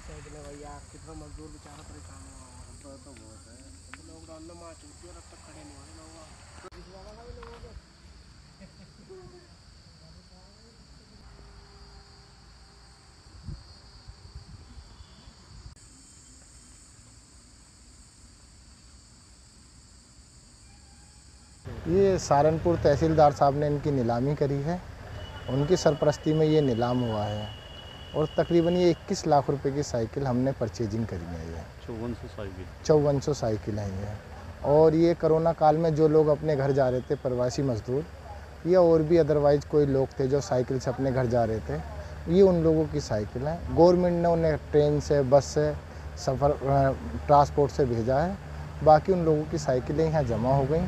Cycle है भैया, कितना मजदूर बेचारा परेशान हुआ हुआ है। तो बहुत है, लॉकडाउन में माँ चूती और अब तक खड़े नहीं हुए लोग। भिजवाना था भी लोगों को। ये सहारनपुर तहसीलदार साहब ने इनकी नीलामी करी है। उनकी सरपरस्ती में ये नीलाम हुआ है और तकरीबन ये 21 लाख रुपए की साइकिल हमने परचेजिंग करी है। ये 5400 साइकिल है ये। और ये कोरोना काल में जो लोग अपने घर जा रहे थे, प्रवासी मजदूर या और भी अदरवाइज कोई लोग थे जो साइकिल से अपने घर जा रहे थे, ये उन लोगों की साइकिल है। गवर्नमेंट ने उन्हें ट्रेन से, बस से, सफ़र ट्रांसपोर्ट से भेजा है। बाकी उन लोगों की साइकिलें यहाँ जमा हो गई।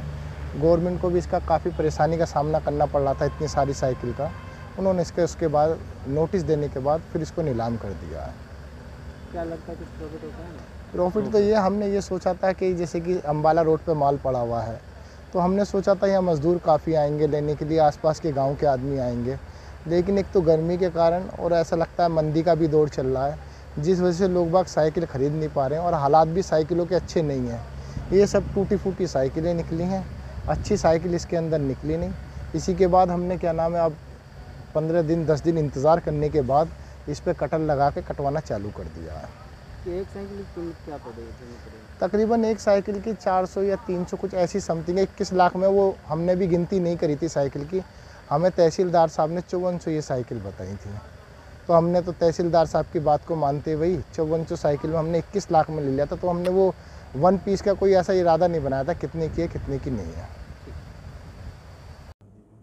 गवर्नमेंट को भी इसका काफ़ी परेशानी का सामना करना पड़ रहा था, इतनी सारी साइकिल का। उन्होंने उसके बाद नोटिस देने के बाद फिर इसको नीलाम कर दिया है। क्या लगता है कुछ प्रॉफिट होता है? प्रॉफिट तो ये हमने ये सोचा था कि जैसे कि अम्बाला रोड पे माल पड़ा हुआ है, तो हमने सोचा था यहाँ मज़दूर काफ़ी आएंगे लेने के लिए, आसपास के गांव के आदमी आएंगे। लेकिन एक तो गर्मी के कारण और ऐसा लगता है मंदी का भी दौर चल रहा है, जिस वजह से लोग बाग साइकिल ख़रीद नहीं पा रहे हैं और हालात भी साइकिलों के अच्छे नहीं हैं। ये सब टूटी फूटी साइकिलें निकली हैं, अच्छी साइकिल इसके अंदर निकली नहीं। इसी के बाद हमने क्या नाम है, अब 15 दिन 10 दिन इंतज़ार करने के बाद इस पर कटर लगा के कटवाना चालू कर दिया है। एक साइकिल की कीमत क्या पड़ेगी? तकरीबन एक साइकिल की 400 या 300 कुछ ऐसी समथिंग है। 21 लाख में वो हमने भी गिनती नहीं करी थी साइकिल की, हमें तहसीलदार साहब ने 5400 ये साइकिल बताई थी। तो हमने तो तहसीलदार साहब की बात को मानते हुए 5400 साइकिल में हमने 21 लाख में ले लिया था। तो हमने वो वन पीस का कोई ऐसा इरादा नहीं बनाया था कितने की है कितने की नहीं है।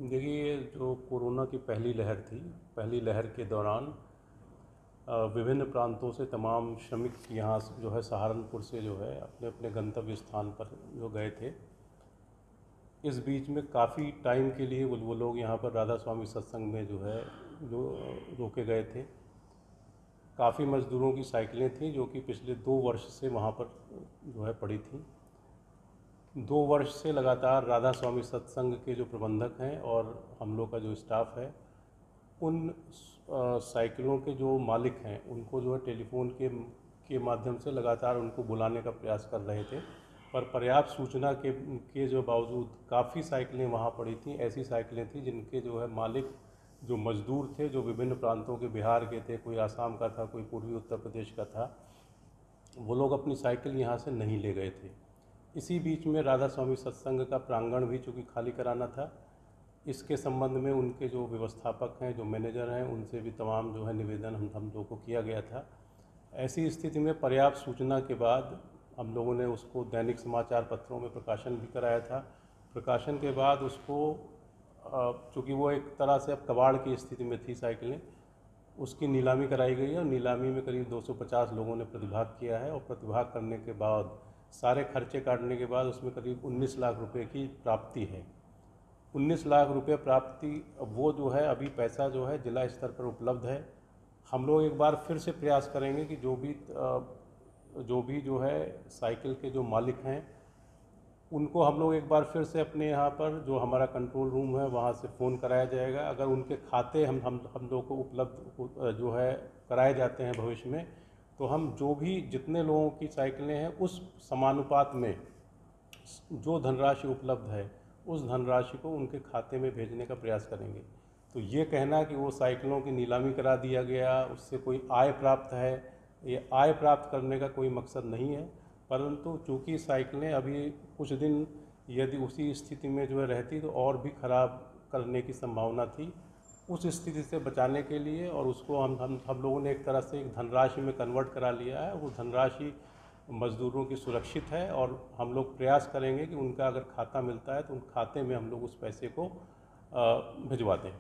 देखिए, जो कोरोना की पहली लहर थी, पहली लहर के दौरान विभिन्न प्रांतों से तमाम श्रमिक यहाँ जो है सहारनपुर से जो है अपने अपने गंतव्य स्थान पर जो गए थे। इस बीच में काफ़ी टाइम के लिए वो लोग यहाँ पर राधा स्वामी सत्संग में जो है जो रोके गए थे। काफ़ी मज़दूरों की साइकिलें थीं जो कि पिछले 2 वर्ष से वहाँ पर जो है पड़ी थी। 2 वर्ष से लगातार राधा स्वामी सत्संग के जो प्रबंधक हैं और हम लोग का जो स्टाफ है, उन साइकिलों के जो मालिक हैं उनको जो है टेलीफोन के माध्यम से लगातार उनको बुलाने का प्रयास कर रहे थे, पर पर्याप्त सूचना के जो बावजूद काफ़ी साइकिलें वहाँ पड़ी थीं। ऐसी साइकिलें थीं जिनके जो है मालिक जो मज़दूर थे, जो विभिन्न प्रांतों के, बिहार के थे, कोई आसाम का था, कोई पूर्वी उत्तर प्रदेश का था, वो लोग अपनी साइकिल यहाँ से नहीं ले गए थे। इसी बीच में राधा स्वामी सत्संग का प्रांगण भी चूँकि खाली कराना था, इसके संबंध में उनके जो व्यवस्थापक हैं, जो मैनेजर हैं, उनसे भी तमाम जो है निवेदन हम लोग को किया गया था। ऐसी स्थिति में पर्याप्त सूचना के बाद हम लोगों ने उसको दैनिक समाचार पत्रों में प्रकाशन भी कराया था। प्रकाशन के बाद उसको चूँकि वो एक तरह से अब कबाड़ की स्थिति में थी साइकिलें, उसकी नीलामी कराई गई है और नीलामी में करीब 250 लोगों ने प्रतिभाग किया है। और प्रतिभाग करने के बाद सारे खर्चे काटने के बाद उसमें करीब 19 लाख रुपए की प्राप्ति है। 19 लाख रुपए प्राप्ति, वो जो है अभी पैसा जो है जिला स्तर पर उपलब्ध है। हम लोग एक बार फिर से प्रयास करेंगे कि जो भी जो है साइकिल के जो मालिक हैं उनको हम लोग एक बार फिर से अपने यहाँ पर जो हमारा कंट्रोल रूम है वहाँ से फ़ोन कराया जाएगा। अगर उनके खाते हम लोग को उपलब्ध जो है कराए जाते हैं भविष्य में, तो हम जो भी जितने लोगों की साइकिलें हैं उस समानुपात में जो धनराशि उपलब्ध है उस धनराशि को उनके खाते में भेजने का प्रयास करेंगे। तो ये कहना कि वो साइकिलों की नीलामी करा दिया गया, उससे कोई आय प्राप्त है, ये आय प्राप्त करने का कोई मकसद नहीं है। परंतु चूँकि साइकिलें अभी कुछ दिन यदि उसी स्थिति में जो है रहती तो और भी ख़राब करने की संभावना थी। उस स्थिति से बचाने के लिए और उसको हम लोगों ने एक तरह से एक धनराशि में कन्वर्ट करा लिया है। वो धनराशि मज़दूरों की सुरक्षित है और हम लोग प्रयास करेंगे कि उनका अगर खाता मिलता है तो उन खाते में हम लोग उस पैसे को भिजवा दें।